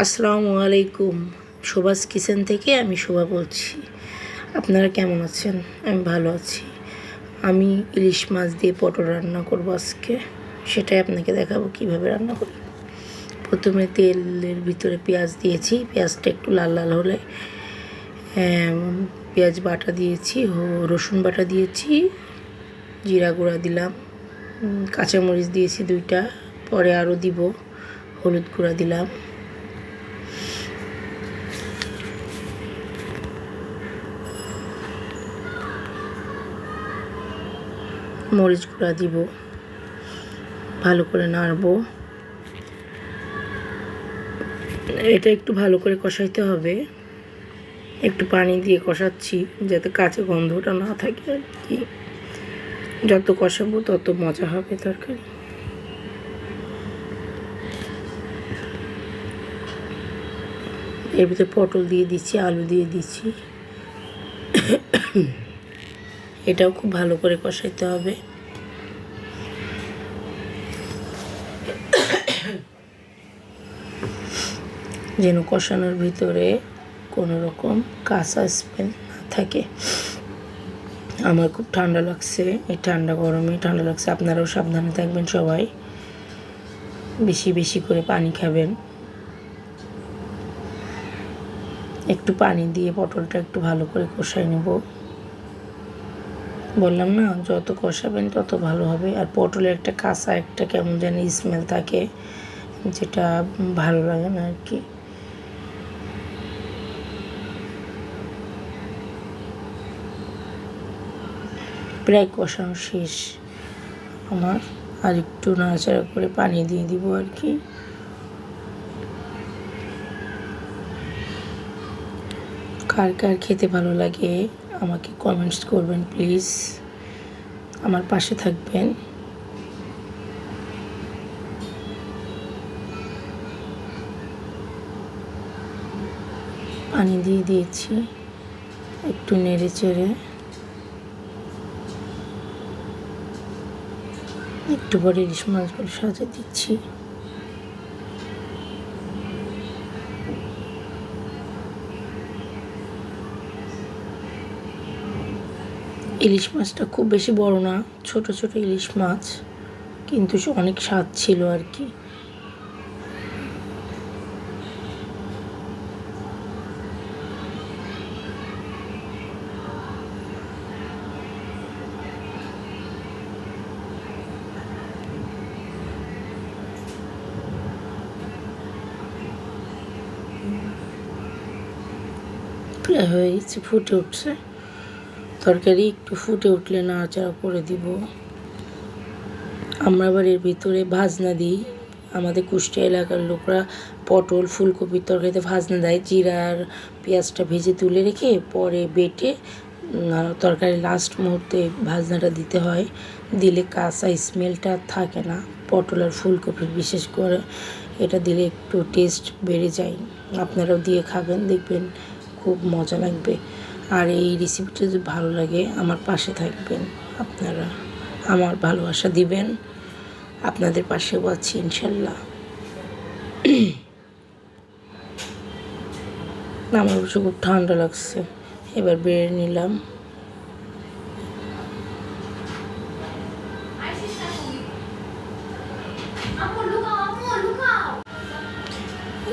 আসসালামু আলাইকুম। শোভাস কিচেন থেকে আমি শোভা বলছি। আপনারা কেমন আছেন? আমি ভালো আছি। আমি ইলিশ মাছ দিয়ে পটল রান্না করব আজকে। সেটাই আপনাকে দেখাবো কিভাবে রান্না করি। প্রথমে তেলের ভিতরে পেঁয়াজ দিয়েছি। পেঁয়াজটা একটু লাল লাল হলে পেঁয়াজ বাটা দিয়েছি, রসুন বাটা দিয়েছি, জিরা গুঁড়া দিলাম, কাঁচামরিচ দিয়েছি 2টা, পরে আরও দিব, হলুদ গুঁড়া দিলাম, মরিচ গুঁড়া দিব, ভালো করে নাড়বো। এটা একটু ভালো করে কষাইতে হবে। একটু পানি দিয়ে কষাচ্ছি যাতে কাঁচা গন্ধটা না থাকে আর কি। যত কষাবো তত মজা হবে তরকারি। এর ভিতরে পটল দিয়ে দিচ্ছি, আলু দিয়ে দিচ্ছি। এটাও খুব ভালো করে কষাইতে হবে। যেন কষানোর ভিতরে কোনো রকম কাঁচা স্মেল না থাকে। আমার খুব ঠান্ডা লাগছে, এই গরমে ঠান্ডা লাগছে। আপনারাও সাবধানে থাকবেন সবাই, বেশি বেশি করে পানি খাবেন। একটু পানি দিয়ে পটলটা একটু ভালো করে কষাই নেব। বললাম না, যত কষাবেন তত ভালো হবে। আর পটলের একটা কাঁচা একটা কেমন যেন স্মেল থাকে, যেটা ভালো লাগে না আর কি। প্রায় কষানো শেষ আমার। আর একটু নাড়াচাড়া করে পানি দিয়ে দিব আর কি। কার কার খেতে ভালো লাগে আমাকে কমেন্টস করবেন প্লিজ, আমার পাশে থাকবেন। পানি দিয়ে দিয়েছি, একটু নেড়ে চেড়ে একটু পরে ইলিশ মাছগুলো সাজা দিচ্ছি। ইলিশ মাছটা খুব বেশি বড় না, ছোট ছোট ইলিশ মাছ, কিন্তু অনেক স্বাদ ছিল আর কি। প্রায় হয়ে গেছে, ফুটে উঠছে তরকারি। একটু ফুটে উঠলে নাড়াচাড়া করে দিব। আমরা আবার এর ভিতরে ভাজনা দিই। আমাদের কুষ্টিয়া এলাকার লোকরা পটল ফুলকপির তরকারিতে ভাজনা দেয়। জিরা আর পেঁয়াজটা ভেজে তুলে রেখে পরে বেটে তরকারি লাস্ট মুহূর্তে ভাজনাটা দিতে হয়। দিলে কাঁচা স্মেলটা থাকে না পটল আর ফুলকপির, বিশেষ করে এটা দিলে একটু টেস্ট বেড়ে যায়। আপনারাও দিয়ে খাবেন, দেখবেন খুব মজা লাগবে। আর এই রেসিপিটা যদি ভালো লাগে আমার পাশে থাকবেন আপনারা, আমার ভালোবাসা দিবেন। আপনাদের পাশেও আছি ইনশাল্লাহ। আমার অবশ্য খুব ঠান্ডা লাগছে, এবার বেড়ে নিলাম।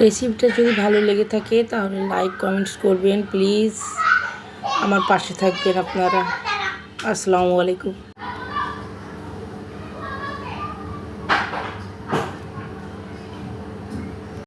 রেসিপিটা যদি ভালো লেগে থাকে তাহলে লাইক কমেন্টস করবেন প্লিজ, আমার পাশে থাকবেন আপনারা। আসসালামু আলাইকুম।